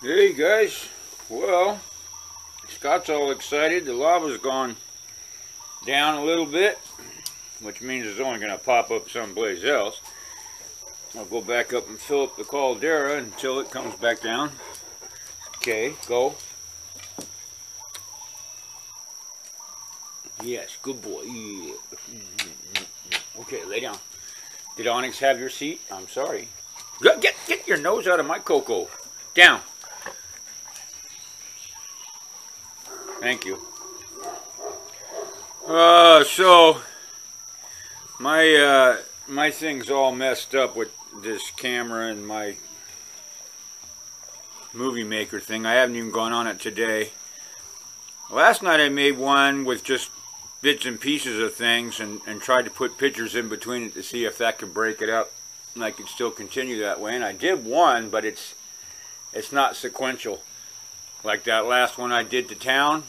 Hey guys, well, Scott's all excited. The lava's gone down a little bit, which means it's only going to pop up someplace else. I'll go back up and fill up the caldera until it comes back down. Okay, go. Yes, good boy. Yeah. Okay, lay down. Did Onyx have your seat? I'm sorry. Get your nose out of my cocoa. Down. Thank you. So my thing's all messed up with this camera and my movie maker thing. I haven't even gone on it today. Last night I made one with just bits and pieces of things and tried to put pictures in between it to see if that could break it up and I could still continue that way. And I did one, but it's not sequential like that last one I did to town.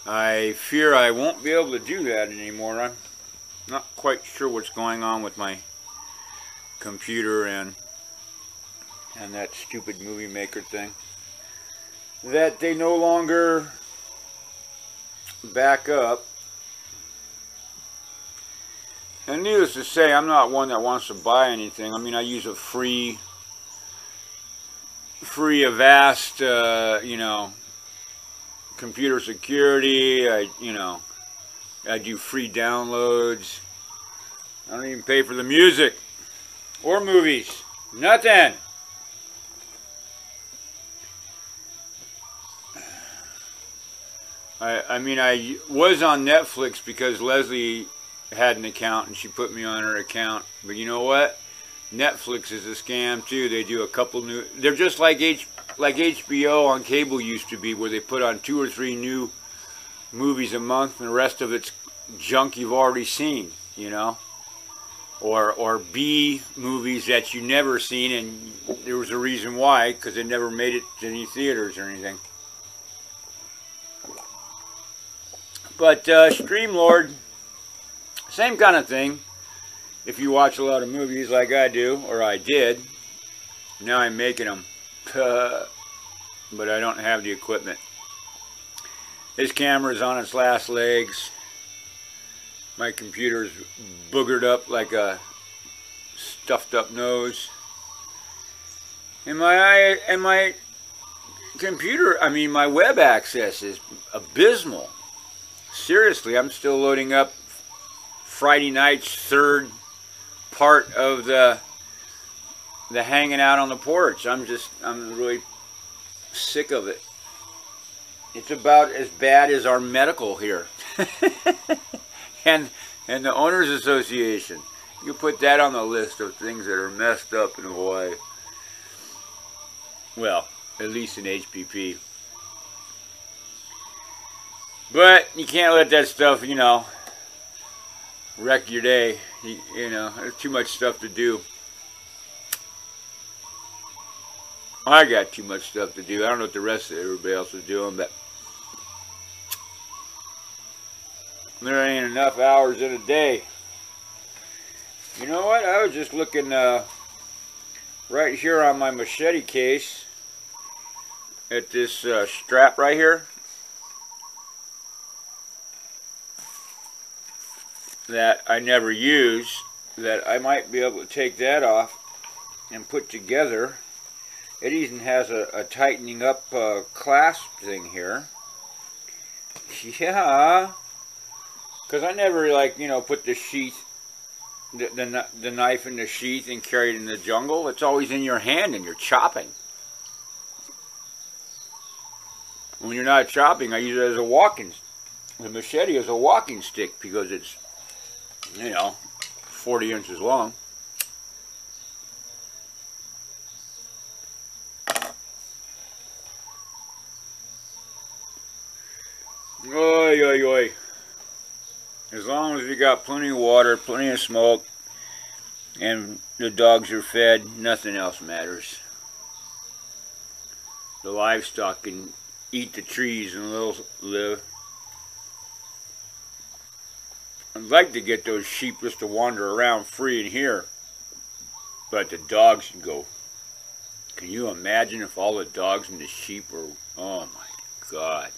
I fear I won't be able to do that anymore. I'm not quite sure what's going on with my computer and that stupid movie maker thing. That they no longer back up. And needless to say, I'm not one that wants to buy anything. I mean, I use a free Avast, computer security. I do free downloads. I don't even pay for the music or movies. Nothing. I was on Netflix because Leslie had an account and she put me on her account. But you know what? Netflix is a scam too. They do a couple new. They're just like HBO on cable used to be, where they put on 2 or 3 new movies a month, and the rest of it's junk you've already seen. Or B movies that you never seen, and there was a reason why, because they never made it to any theaters or anything. But Streamlord, same kind of thing. If you watch a lot of movies like I do, or I did, now I'm making them, but I don't have the equipment. This camera's on its last legs. My computer's boogered up like a stuffed up nose. And my computer, my web access is abysmal. Seriously, I'm still loading up Friday night's third part of the hanging out on the porch. I'm really sick of it. It's about as bad as our medical here. and the Owners Association. You put that on the list of things that are messed up in Hawaii. Well, at least in HPP. But you can't let that stuff, wreck your day. There's too much stuff to do. I got too much stuff to do. I don't know what the rest of everybody else is doing, but there ain't enough hours in a day. You know what? I was just looking right here on my machete case at this strap right here that I never use, that I might be able to take that off and put together. It even has a tightening up clasp thing here. Yeah, because I never put the sheath, the knife in the sheath and carry it in the jungle. It's always in your hand and you're chopping. When you're not chopping, I use it as the machete as a walking stick because it's 40 inches long. Oy, oy, oy. As long as we got plenty of water, plenty of smoke, and the dogs are fed, nothing else matters. The livestock can eat the trees and they'll live. I'd like to get those sheep just to wander around free in here, but the dogs can go Can you imagine if all the dogs and the sheep were, oh my God.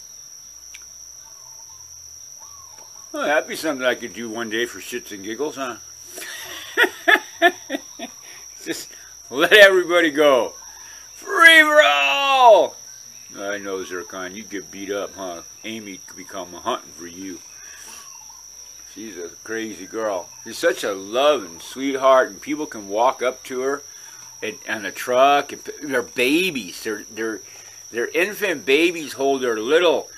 Well, that'd be something I could do one day for shits and giggles, huh? Just let everybody go. Free for all! I know, Zircon, you get beat up, huh? Amy could become hunting for you. She's a crazy girl. She's such a loving sweetheart, and people can walk up to her on a truck, and they're babies. They're infant babies hold their little,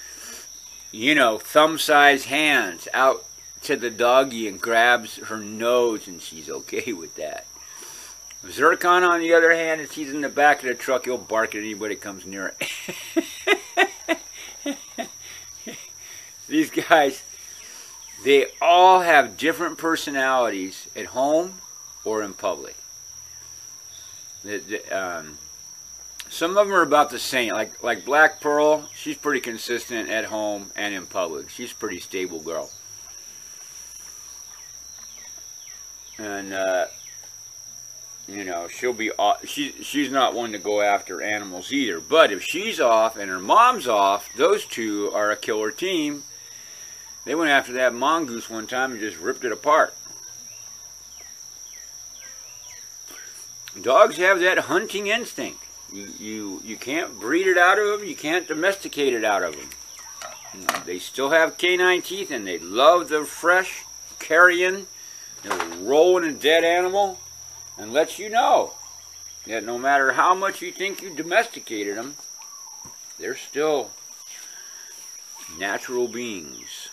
you know, thumb-sized hands out to the doggy and grabs her nose, and she's okay with that. Zircon, on the other hand, if he's in the back of the truck, he'll bark at anybody that comes near it. These guys, they all have different personalities at home or in public. Some of them are about the same. Like Black Pearl, she's pretty consistent at home and in public. She's a pretty stable girl. And you know, she'll be off. She's not one to go after animals either. But if she's off and her mom's off, those two are a killer team. They went after that mongoose one time and just ripped it apart. Dogs have that hunting instinct. You can't breed it out of them. You can't domesticate it out of them. They still have canine teeth, and they love the fresh carrion. They'll roll in a dead animal and let you know that no matter how much you think you domesticated them, they're still natural beings.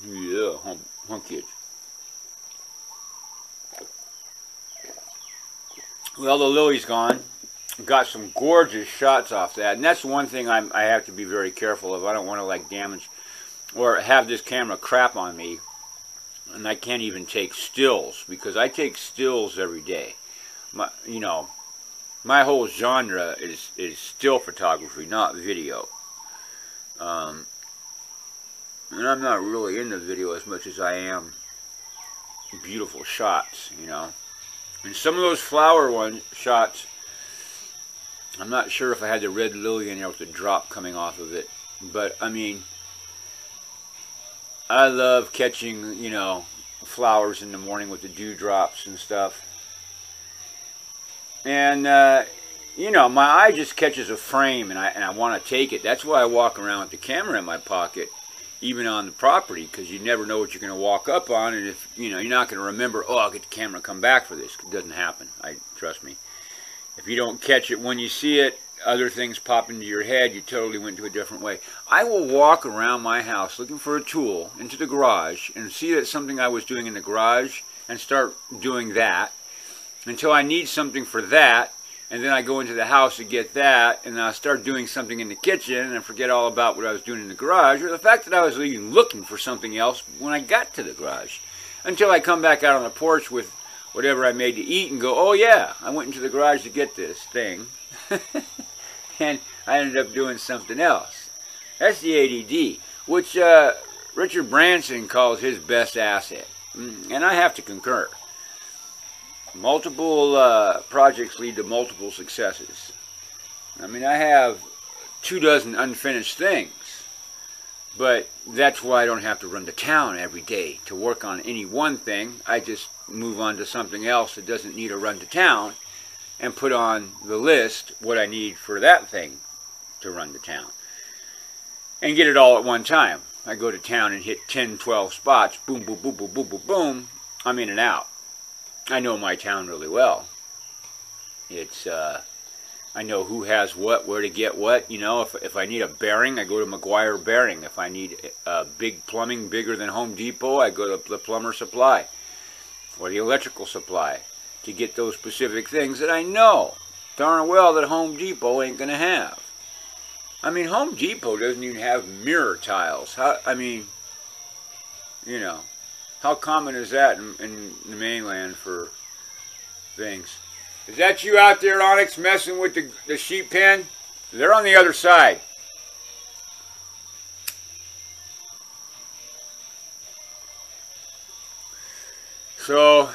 Yeah, huh, kids. Well, the lily's gone. Got some gorgeous shots off that, and that's one thing I have to be very careful of. I don't want to like damage or have this camera crap on me, and I can't even take stills because I take stills every day. My whole genre is still photography, not video. And I'm not really into video as much as I am beautiful shots, you know. And some of those flower shots, I'm not sure if I had the red lily in there with the drop coming off of it. But, I mean, I love catching, you know, flowers in the morning with the dewdrops and stuff. And, you know, my eye just catches a frame and I want to take it. That's why I walk around with the camera in my pocket, even on the property, because you never know what you're going to walk up on, and if, you know, you're not going to remember, oh, I'll get the camera and come back for this. It doesn't happen. Trust me. If you don't catch it when you see it, other things pop into your head, you totally went to a different way. I will walk around my house looking for a tool into the garage and see that something I was doing in the garage and start doing that until I need something for that. And then I go into the house to get that, and then I start doing something in the kitchen, and forget all about what I was doing in the garage, or the fact that I was even looking for something else when I got to the garage. Until I come back out on the porch with whatever I made to eat and go, oh yeah, I went into the garage to get this thing. And I ended up doing something else. That's the ADD, which Richard Branson calls his best asset. And I have to concur. Multiple projects lead to multiple successes. I mean, I have 24 unfinished things, but that's why I don't have to run to town every day to work on any one thing. I just move on to something else that doesn't need a run to town and put on the list what I need for that thing to run to town. And get it all at one time. I go to town and hit 10, 12 spots, boom, boom, boom, boom, boom, boom, boom, I'm in and out. I know my town really well. It's, I know who has what, where to get what. You know, if I need a bearing, I go to McGuire Bearing. If I need big plumbing bigger than Home Depot, I go to the plumber supply or the electrical supply to get those specific things that I know darn well that Home Depot ain't going to have. I mean, Home Depot doesn't even have mirror tiles. I mean, you know. How common is that in the mainland for things? Is that you out there, Onyx, messing with the sheep pen? They're on the other side. So,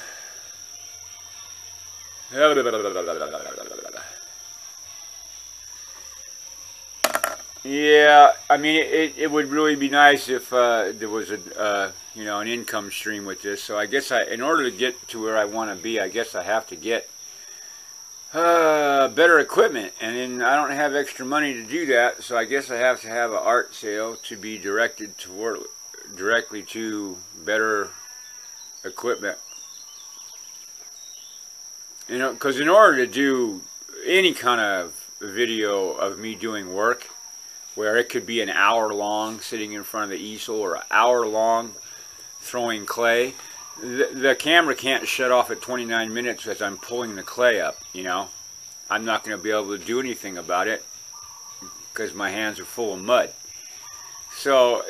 Yeah, I mean, it would really be nice if there was a you know, an income stream with this. So I guess in order to get to where I want to be, I guess I have to get better equipment, and then I don't have extra money to do that. So I guess I have to have an art sale to be directed toward directly to better equipment. You know, because in order to do any kind of video of me doing work, where it could be an hour long sitting in front of the easel or an hour long throwing clay, the camera can't shut off at 29 minutes as I'm pulling the clay up, you know. I'm not going to be able to do anything about it because my hands are full of mud. So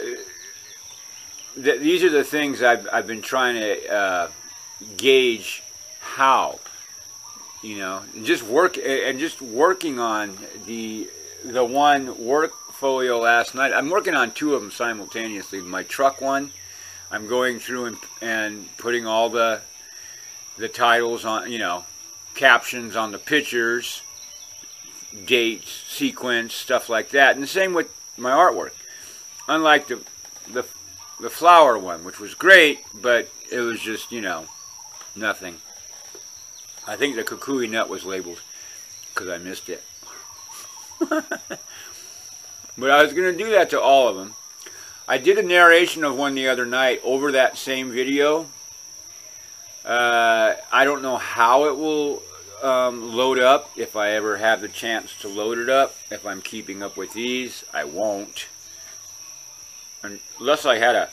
these are the things I've been trying to gauge how, you know, just working on the one workfolio last night. I'm working on two of them simultaneously. My truck one, I'm going through and putting all the titles on, you know, captions on the pictures, dates, sequence, stuff like that. And the same with my artwork. Unlike the flower one, which was great, but it was just, you know, nothing. I think the kukui nut was labeled because I missed it. But I was going to do that to all of them. I did a narration of one the other night over that same video. I don't know how it will load up, if I ever have the chance to load it up. If I'm keeping up with these, I won't. Unless I had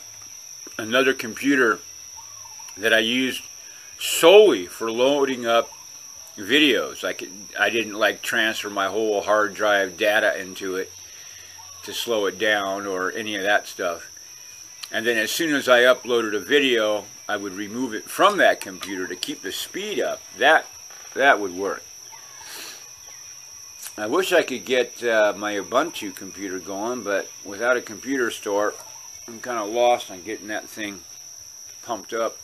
another computer that I used solely for loading up videos. I didn't like transfer my whole hard drive data into it to slow it down or any of that stuff. And then as soon as I uploaded a video, I would remove it from that computer to keep the speed up. That would work. I wish I could get my Ubuntu computer going, but without a computer store, I'm kind of lost on getting that thing pumped up.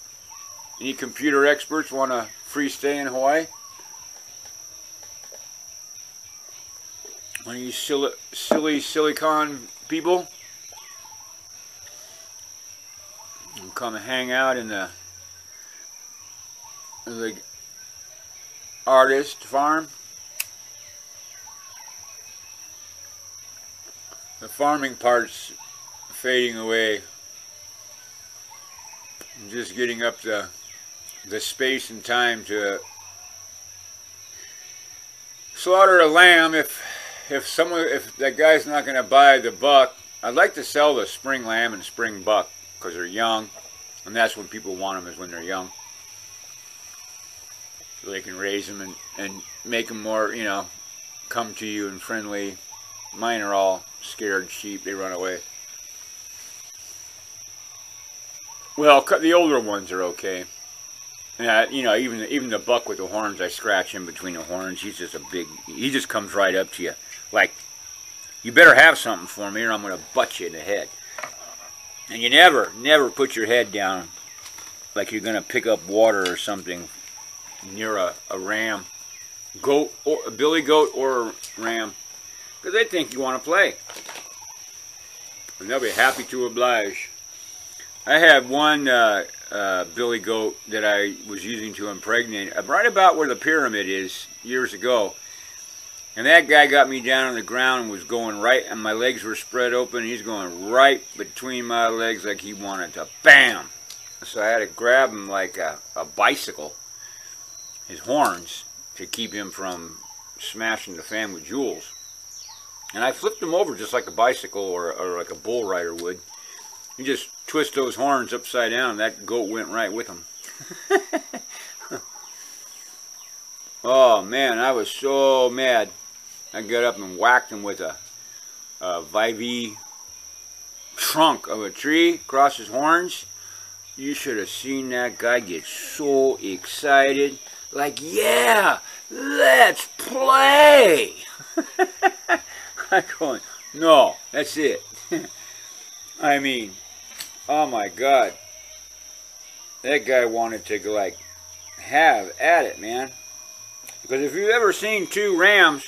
Any computer experts want a free stay in Hawaii? One of you silly silicon people? And come and hang out in the artist farm. The farming part's fading away. I'm just getting up the space and time to slaughter a lamb. If that guy's not going to buy the buck, I'd like to sell the spring lamb and spring buck because they're young, and that's when people want them, is when they're young, so they can raise them and make them more, you know, come to you and friendly. Mine are all scared sheep; they run away. Well, the older ones are okay. You know, even the buck with the horns, I scratch in between the horns. He's just he just comes right up to you. Like, you better have something for me or I'm going to butt you in the head. And you never put your head down like you're going to pick up water or something near a ram, goat, or a billy goat or a ram, because they think you want to play. And they'll be happy to oblige. I had one billy goat that I was using to impregnate right about where the pyramid is years ago. And that guy got me down on the ground and was going right, and my legs were spread open. He's going right between my legs like he wanted to. Bam! So I had to grab him like a bicycle, his horns, to keep him from smashing the fan with jewels. And I flipped him over just like a bicycle or like a bull rider would. You just twist those horns upside down, and that goat went right with him. Oh man, I was so mad. I got up and whacked him with a Vivi trunk of a tree across his horns. You should have seen that guy get so excited. Like, yeah, let's play. I'm going, no, that's it. I mean, oh my God. That guy wanted to, like, have at it, man. Because if you've ever seen two rams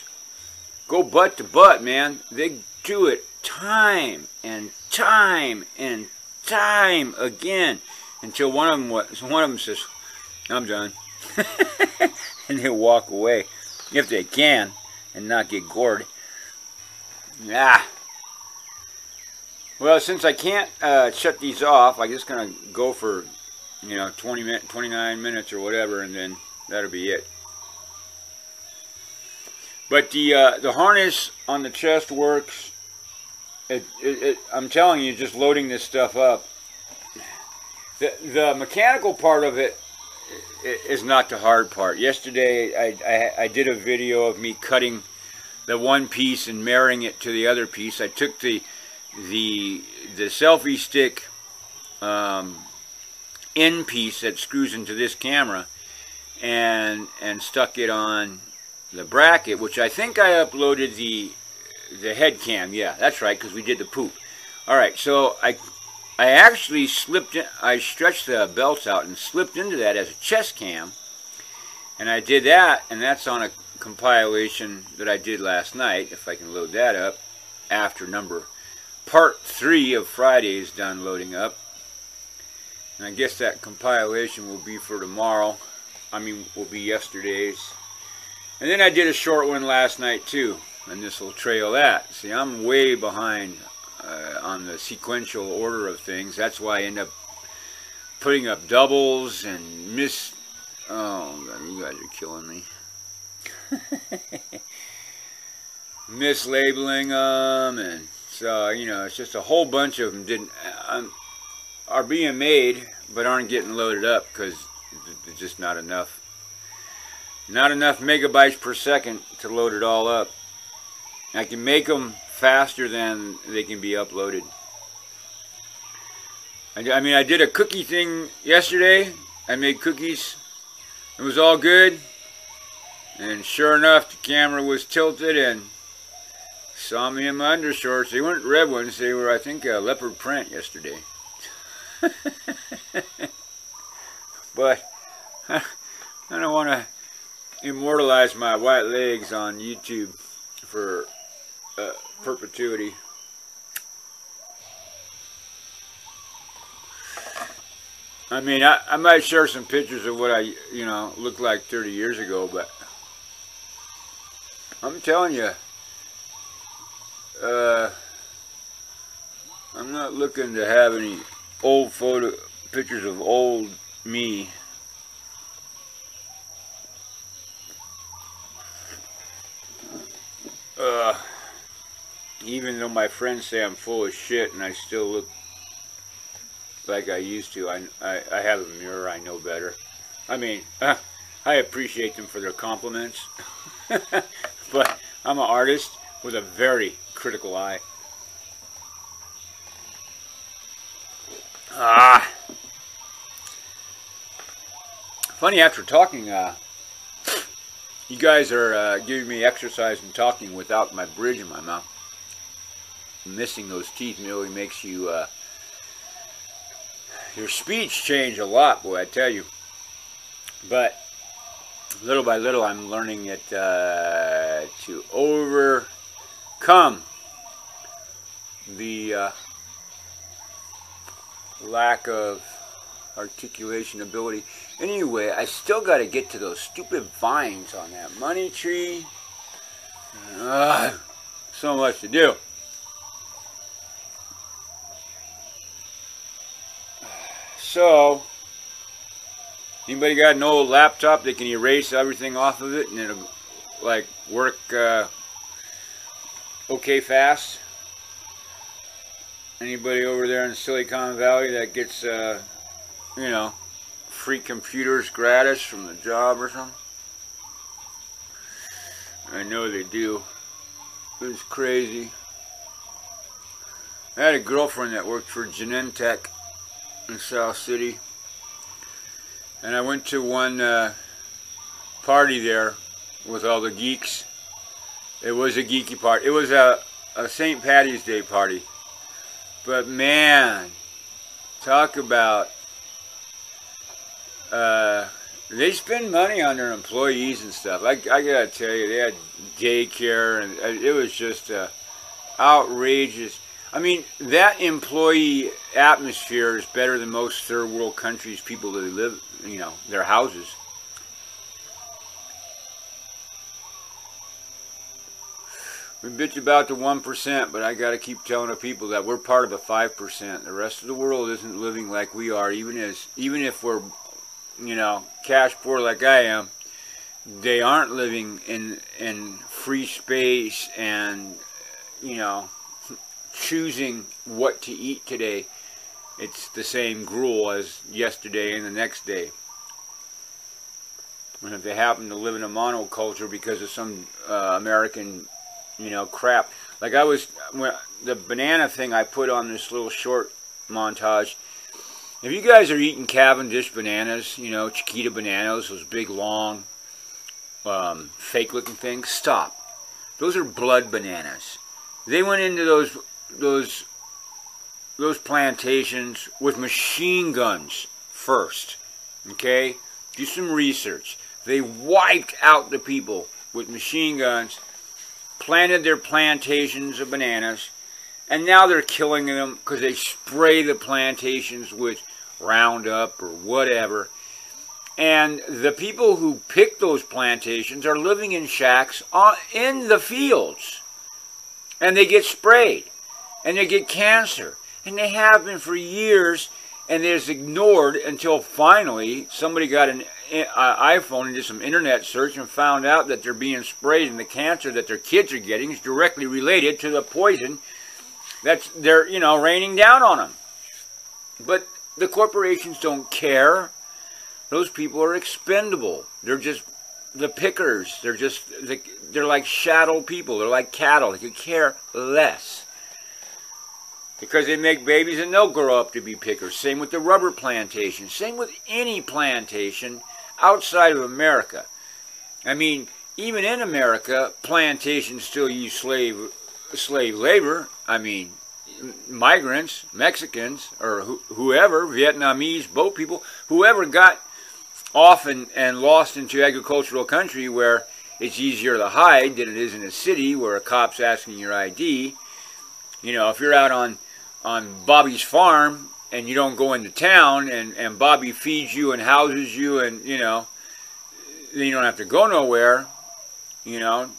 go butt to butt, man, they do it time and time and time again until one of them says, "I'm done," and they walk away if they can and not get gored. Yeah. Well, since I can't shut these off, I'm just gonna go for 29 minutes or whatever, and then that'll be it. But the harness on the chest works. I'm telling you, just loading this stuff up. The mechanical part of it is not the hard part. Yesterday, I did a video of me cutting the one piece and marrying it to the other piece. I took the selfie stick end piece that screws into this camera and stuck it on the bracket, which I think I uploaded the head cam. Yeah, that's right, because we did the poop. Alright, so I actually slipped in, I stretched the belts out and slipped into that as a chest cam, and I did that, and that's on a compilation that I did last night, if I can load that up after part 3 of Friday is done loading up. And I guess that compilation will be for tomorrow. Will be yesterday's. And then I did a short one last night too, and this will trail that. See, I'm way behind on the sequential order of things. That's why I end up putting up doubles and oh God, you guys are killing me. Mislabeling them, and so it's just a whole bunch of them are being made but aren't getting loaded up because there's just not enough megabytes per second to load it all up. I can make them faster than they can be uploaded. I did a cookie thing yesterday. I made cookies. It was all good. And sure enough, the camera was tilted and saw me in my undershorts. They weren't red ones. They were, I think, a leopard print yesterday. But I don't want to immortalize my white legs on YouTube for perpetuity. I might share some pictures of what I, looked like 30 years ago, but I'm telling you, I'm not looking to have any old pictures of old me. Even though my friends say I'm full of shit and I still look like I used to, I have a mirror, I know better. I appreciate them for their compliments. But I'm an artist with a very critical eye. Funny, after talking, you guys are giving me exercise and talking without my bridge in my mouth. Missing those teeth really makes you, your speech change a lot, boy, I tell you. But little by little, I'm learning it to overcome the lack of articulation ability. Anyway, I still got to get to those stupid vines on that money tree. So much to do. So, anybody got an old laptop that can erase everything off of it and it'll like work okay fast? Anybody over there in Silicon Valley that gets free computers gratis from the job or something? I know they do. It's crazy. I had a girlfriend that worked for Genentech in South City, and I went to one party there with all the geeks. It was a geeky party. It was a St. Patty's Day party. But man, talk about they spend money on their employees and stuff. I gotta tell you, they had daycare, and it was just outrageous. I mean, that employee atmosphere is better than most third world countries, people that live, you know, their houses. We bitch about the 1%, but I got to keep telling the people that we're part of the 5%. The rest of the world isn't living like we are, even if we're, you know, cash poor like I am. They aren't living in free space and, you know, choosing what to eat today. It's the same gruel as yesterday and the next day. And if they happen to live in a monoculture because of some American, you know, crap. Like the banana thing I put on this little short montage. If you guys are eating Cavendish bananas, you know, Chiquita bananas, those big, long, fake-looking things, stop. Those are blood bananas. They went into those plantations with machine guns first. Okay? Do some research. They wiped out the people with machine guns, planted their plantations of bananas, and now they're killing them because they spray the plantations with Roundup or whatever. And the people who pick those plantations are living in shacks in the fields. And they get sprayed. And they get cancer. And they have been for years. And it's ignored until finally somebody got an iPhone and did some internet search and found out that they're being sprayed, and the cancer that their kids are getting is directly related to the poison that's they're, you know, raining down on them. But the corporations don't care. Those people are expendable. They're just the pickers. They're like shadow people. They're like cattle. They could care less. Because they make babies and they'll grow up to be pickers. Same with the rubber plantation. Same with any plantation outside of America. I mean, even in America, plantations still use slave labor. I mean, migrants, Mexicans, or whoever, Vietnamese, boat people, whoever got off and lost into agricultural country where it's easier to hide than it is in a city where a cop's asking your ID. You know, if you're out on Bobby's farm and you don't go into town and Bobby feeds you and houses you and, you know, then you don't have to go nowhere, you know.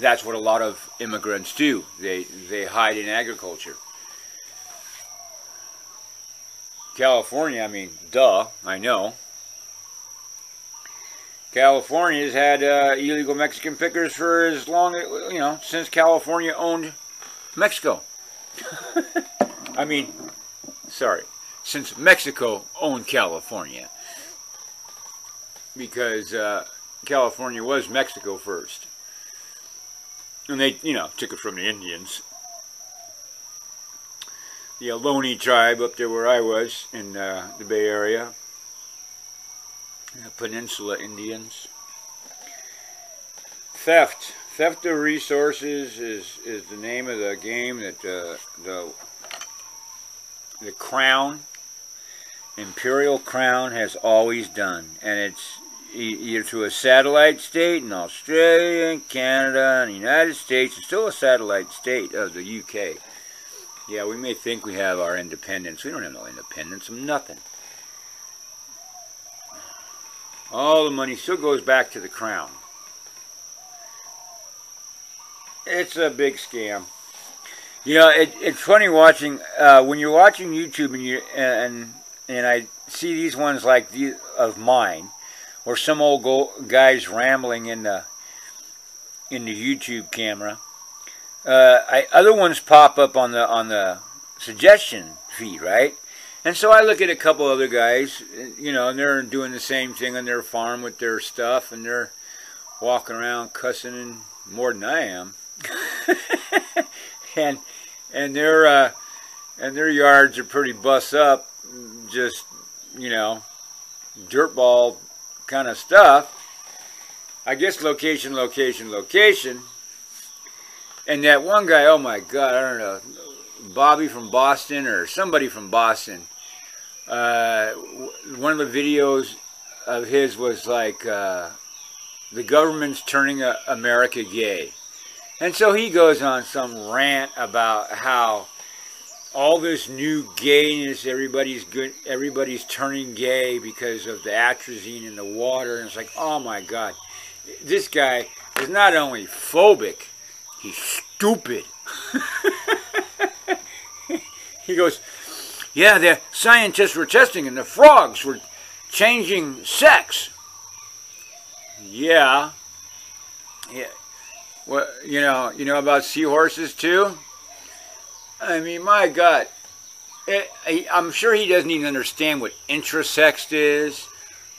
That's what a lot of immigrants do. They hide in agriculture. California, I mean, duh, I know. California's had illegal Mexican pickers for as long, you know, since California owned Mexico. I mean, sorry, since Mexico owned California. Because California was Mexico first. And they, you know, took it from the Indians. The Ohlone tribe up there where I was in the Bay Area. The Peninsula Indians. Theft. Theft of resources is the name of the game that the Crown, Imperial Crown, has always done. And it's either through a satellite state in Australia and Canada and the United States. It's still a satellite state of the UK. Yeah, we may think we have our independence. We don't have no independence of nothing. All the money still goes back to the Crown. It's a big scam. You know, it's funny watching when you're watching YouTube and I see these ones like these of mine, or some old guys rambling in the YouTube camera. Other ones pop up on the suggestion feed, right? And so I look at a couple other guys, you know, and they're doing the same thing on their farm with their stuff, and they're walking around cussing and more than I am. and their yards are pretty bust up, just, you know, dirtball kind of stuff. I guess location. And that one guy, oh my God, I don't know, Bobby from Boston or somebody from Boston. One of the videos of his was like, the government's turning America gay. And so he goes on some rant about how all this new gayness, everybody's turning gay because of the atrazine in the water. And it's like, oh my God, this guy is not only phobic, he's stupid. He goes, yeah, the scientists were testing and the frogs were changing sex. Yeah. Well, you know about seahorses too? I mean, my God. I'm sure he doesn't even understand what intrasex is,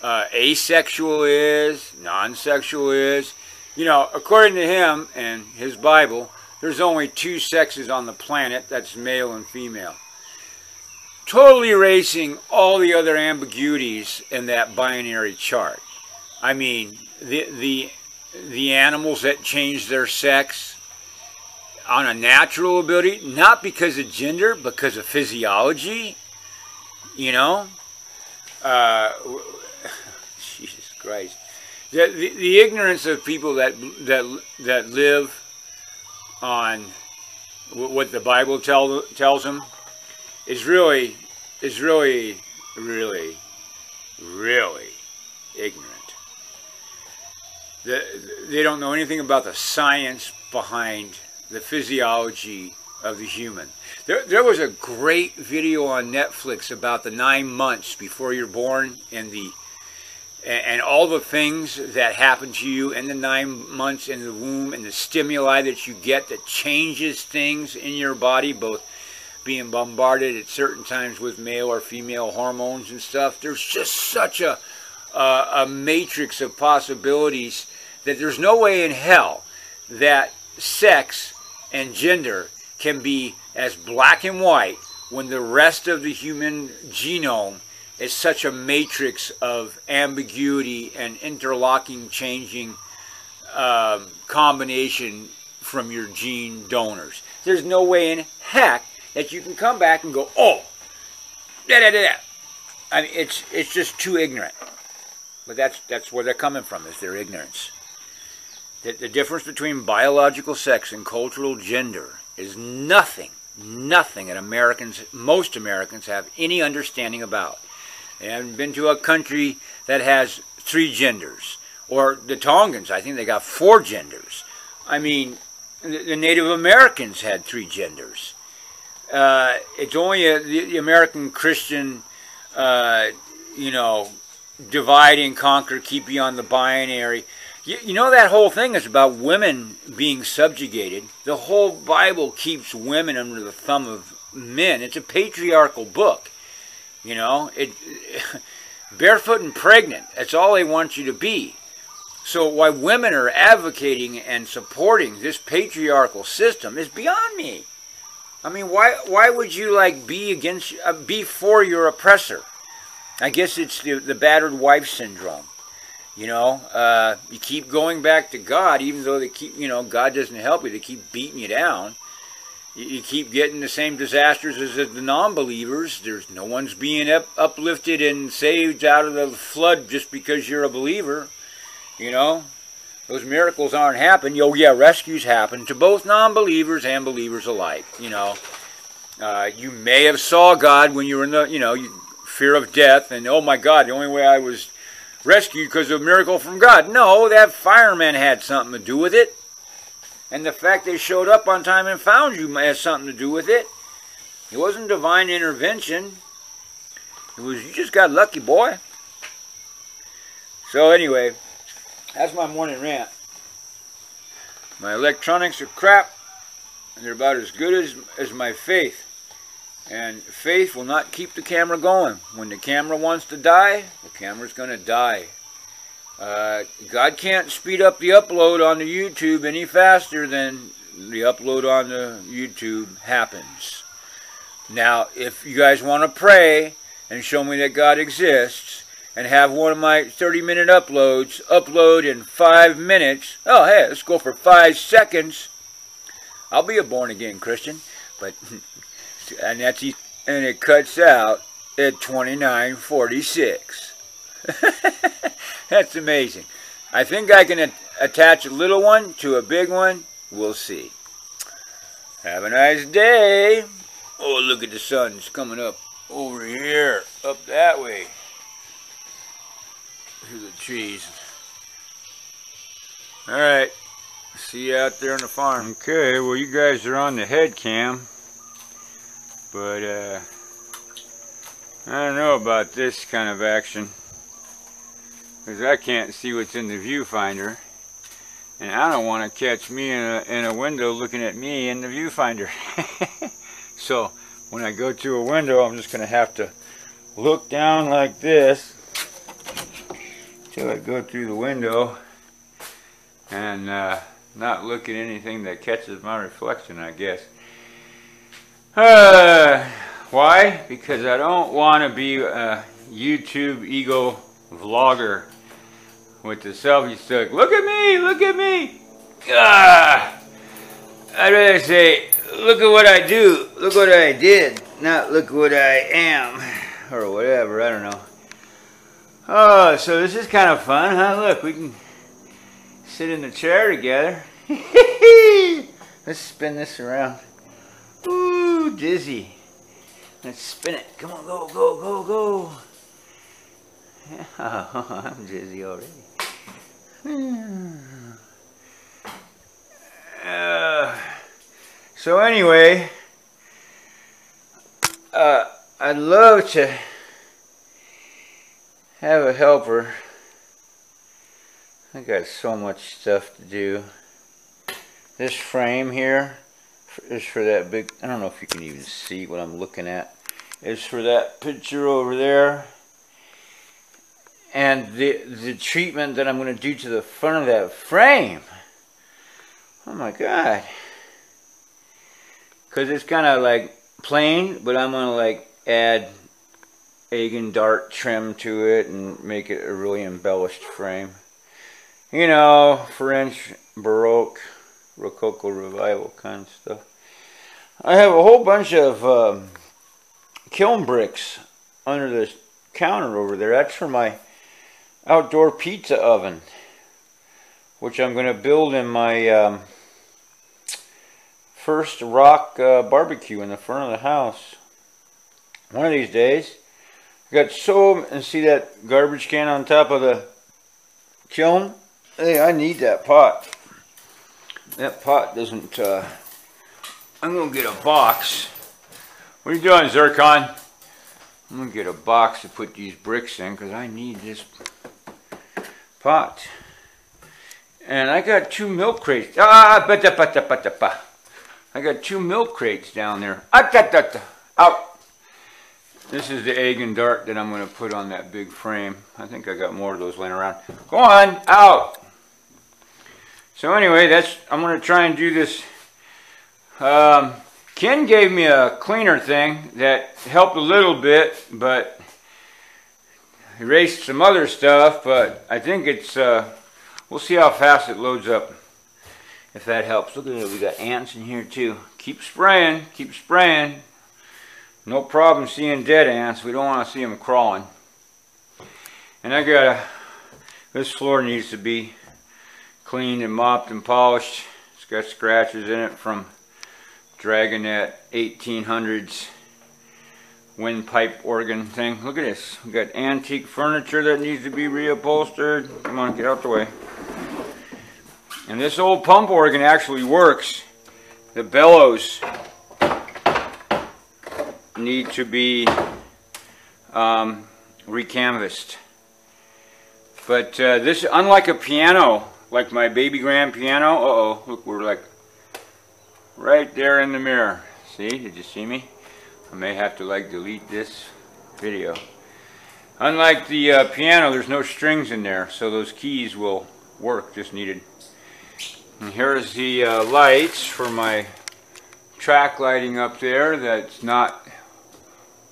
asexual is, non-sexual is. You know, according to him and his Bible, there's only two sexes on the planet, that's male and female. Totally erasing all the other ambiguities in that binary chart. I mean, the animals that change their sex on a natural ability, not because of gender, because of physiology, you know? Jesus Christ. The ignorance of people that live on what the Bible tells them is really ignorant. They don't know anything about the science behind the physiology of the human. There was a great video on Netflix about the 9 months before you're born and all the things that happen to you in the 9 months in the womb and the stimuli that you get that changes things in your body, both being bombarded at certain times with male or female hormones and stuff. There's just such a matrix of possibilities that there's no way in hell that sex and gender can be as black and white when the rest of the human genome is such a matrix of ambiguity and interlocking, changing combination from your gene donors. There's no way in heck that you can come back and go, oh, da-da-da-da. I mean, it's just too ignorant. But that's where they're coming from, is their ignorance. The difference between biological sex and cultural gender is nothing that most Americans have any understanding about. They haven't been to a country that has 3 genders. Or the Tongans, I think they got 4 genders. I mean, the Native Americans had 3 genders. It's only the American Christian, divide and conquer, keep you on the binary. You know that whole thing is about women being subjugated. The whole Bible keeps women under the thumb of men. It's a patriarchal book. You know, barefoot and pregnant, that's all they want you to be. So why women are advocating and supporting this patriarchal system is beyond me. I mean, why would you be for your oppressor? I guess it's the battered wife syndrome. You know, you keep going back to God, even though God doesn't help you. They keep beating you down. You keep getting the same disasters as the non-believers. There's no one's being uplifted and saved out of the flood just because you're a believer. You know, those miracles aren't happening. Oh yeah, rescues happen to both non-believers and believers alike. You know, you may have saw God when you were in the fear of death, and oh my God, the only way I was rescued because of a miracle from God. No, that fireman had something to do with it. And the fact they showed up on time and found you has something to do with it. It wasn't divine intervention. It was, you just got lucky, boy. So anyway, that's my morning rant. My electronics are crap, and they're about as good as my faith. And faith will not keep the camera going. When the camera wants to die, the camera's going to die. God can't speed up the upload on the YouTube any faster than the upload on the YouTube happens. Now, if you guys want to pray and show me that God exists and have one of my 30-minute uploads upload in 5 minutes, oh, hey, let's go for 5 seconds. I'll be a born-again Christian, but and it cuts out at 29:46. That's amazing. I think I can attach a little one to a big one We'll see. Have a nice day. Oh, look at the sun. It's coming up over here, up that way. Through the trees. Alright. See you out there on the farm. Okay, well you guys are on the head cam. But, I don't know about this kind of action. Because I can't see what's in the viewfinder. And I don't want to catch me in a window looking at me in the viewfinder. So when I go to a window, I'm just going to have to look down like this till I go through the window and not look at anything that catches my reflection, I guess. Why? Because I don't want to be a YouTube ego vlogger with the selfie stick. Look at me! Look at me! I'd rather say, look at what I do. Look what I did. Not look what I am. Or whatever. I don't know. Oh, so this is kind of fun, huh? Look, we can sit in the chair together. Let's spin this around. Ooh, dizzy. Let's spin it. Come on, go, go, go, go. Oh, I'm dizzy already. So anyway, I'd love to have a helper. I got so much stuff to do. This frame here is for that big, I don't know if you can even see what I'm looking at. It's for that picture over there. And the treatment that I'm going to do to the front of that frame. Oh my God. Because it's kind of like plain, but I'm going to like add egg and dart trim to it and make it a really embellished frame. You know, French, Baroque, Rococo Revival kind of stuff. I have a whole bunch of kiln bricks under the counter over there. That's for my outdoor pizza oven, which I'm going to build in my first rock barbecue in the front of the house. One of these days. I got so, and see that garbage can on top of the kiln? Hey, I need that pot. That pot doesn't, I'm going to get a box. What are you doing, Zircon? I'm going to get a box to put these bricks in because I need this pot. And I got 2 milk crates. I got 2 milk crates down there. Out. This is the egg and dart that I'm going to put on that big frame. I think I got more of those laying around. Go on, out. So anyway, I'm going to try and do this. Ken gave me a cleaner thing that helped a little bit, but erased some other stuff. But I think it's, we'll see how fast it loads up, if that helps. Look at it, we got ants in here too. Keep spraying, keep spraying. No problem seeing dead ants. We don't want to see them crawling. And I got this floor needs to be cleaned and mopped and polished. It's got scratches in it from dragging that 1800s windpipe organ thing. Look at this. We got antique furniture that needs to be reupholstered. Come on, get out the way. And this old pump organ actually works. The bellows need to be recanvassed. But this, unlike a piano, like my baby grand piano, uh-oh, look, we're like right there in the mirror. See, did you see me? I may have to like delete this video. Unlike the piano, there's no strings in there, so those keys will work, just needed. And here's the lights for my track lighting up there that's not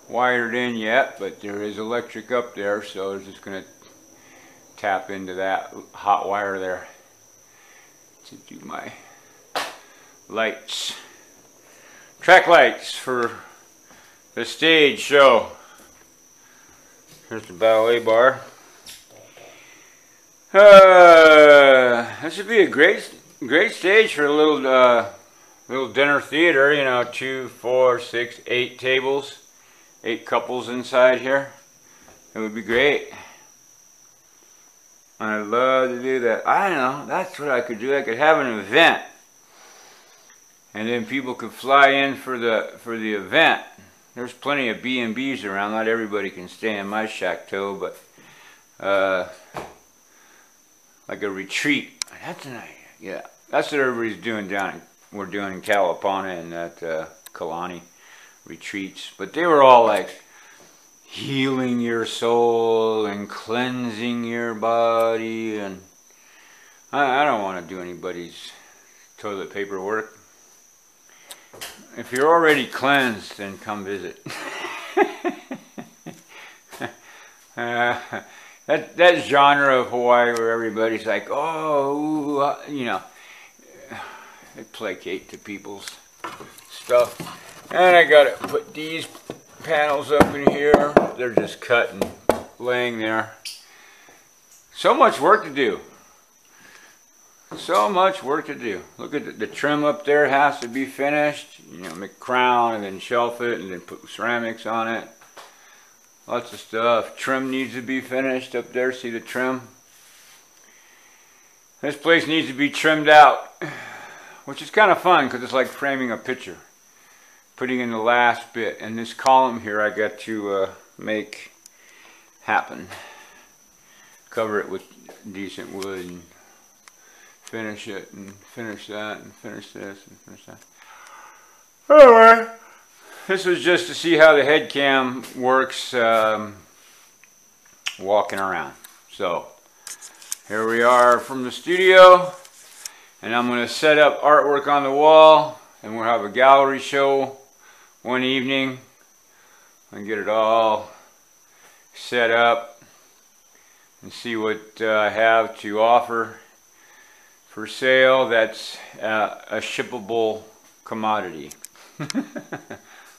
wired in yet, but there is electric up there, so I'm just going to tap into that hot wire there to do my lights. Track lights for the stage show. Here's the ballet bar. This would be a great great stage for a little dinner theater. You know, 2, 4, 6, 8 tables, 8 couples inside here. It would be great. I'd love to do that. I don't know. That's what I could do. I could have an event, and then people could fly in for the event. There's plenty of B&Bs around. Not everybody can stay in my chateau, but like a retreat. That's an idea. Yeah, that's what everybody's doing we're doing in Kalapana and at Kalani retreats. But they were all like healing your soul and cleansing your body, and I don't want to do anybody's toilet paper work. If you're already cleansed, then come visit. That genre of Hawaii where everybody's like, oh, you know, they placate to people's stuff. And I gotta put these panels up in here. They're just cut and laying there. So much work to do. So much work to do. Look at the trim up there has to be finished. You know, make a crown and then shelf it and then put ceramics on it. Lots of stuff. Trim needs to be finished up there. See the trim? This place needs to be trimmed out, which is kind of fun because it's like framing a picture. Putting in the last bit. And this column here I got to make happen. Cover it with decent wood and finish it and finish that and finish this and finish that. Alright. This was just to see how the head cam works walking around. So here we are from the studio, and I'm going to set up artwork on the wall, and we'll have a gallery show one evening and get it all set up and see what I have to offer for sale that's a shippable commodity.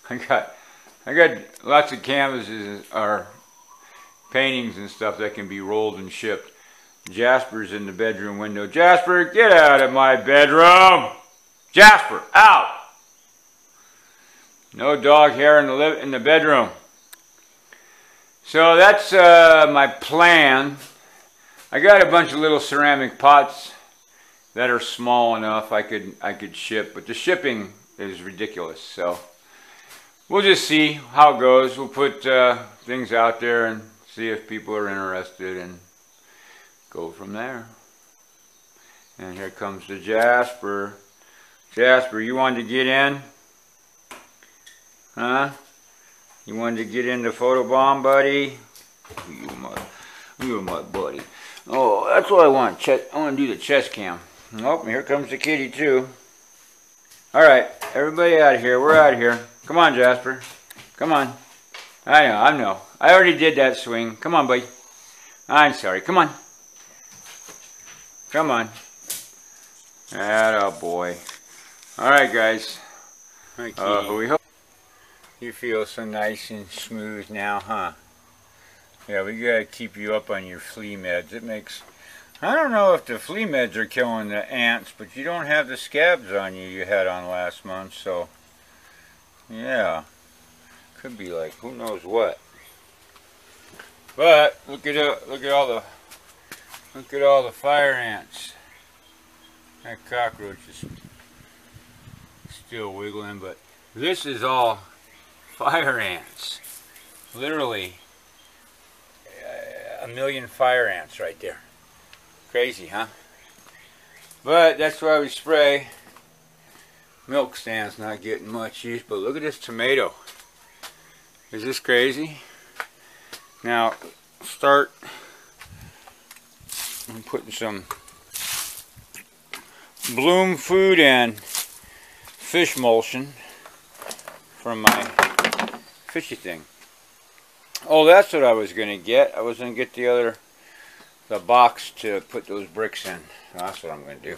I got lots of canvases or paintings and stuff that can be rolled and shipped. Jasper's in the bedroom window. Jasper, get out of my bedroom! Jasper, out! No dog hair in the bedroom. So that's my plan. I got a bunch of little ceramic pots that are small enough I could ship, but the shipping is ridiculous. So we'll just see how it goes. We'll put things out there and see if people are interested and go from there. And here comes the Jasper. Jasper, you wanted to get in? Huh? You wanted to get in the photobomb, buddy? You're my buddy. Oh, that's what I want. I want to do the chest cam. Oh, here comes the kitty too. Alright, everybody out of here. We're out of here. Come on, Jasper. Come on. I know. I already did that swing. Come on, buddy. I'm sorry. Come on. Come on. Atta boy. Alright, guys. We hope you feel so nice and smooth now, huh? Yeah, we gotta keep you up on your flea meds. It makes... I don't know if the flea meds are killing the ants, but you don't have the scabs on you had on last month, so yeah, could be like who knows what. But look at all the fire ants. That cockroach is still wiggling, but this is all fire ants. Literally a million fire ants right there. Crazy, huh? But that's why we spray. Milk stand's not getting much use, but look at this tomato. Is this crazy? Now, start putting some bloom food and fish emulsion from my fishy thing. Oh, that's what I was going to get. I was going to get the box to put those bricks in. So that's what I'm going to do.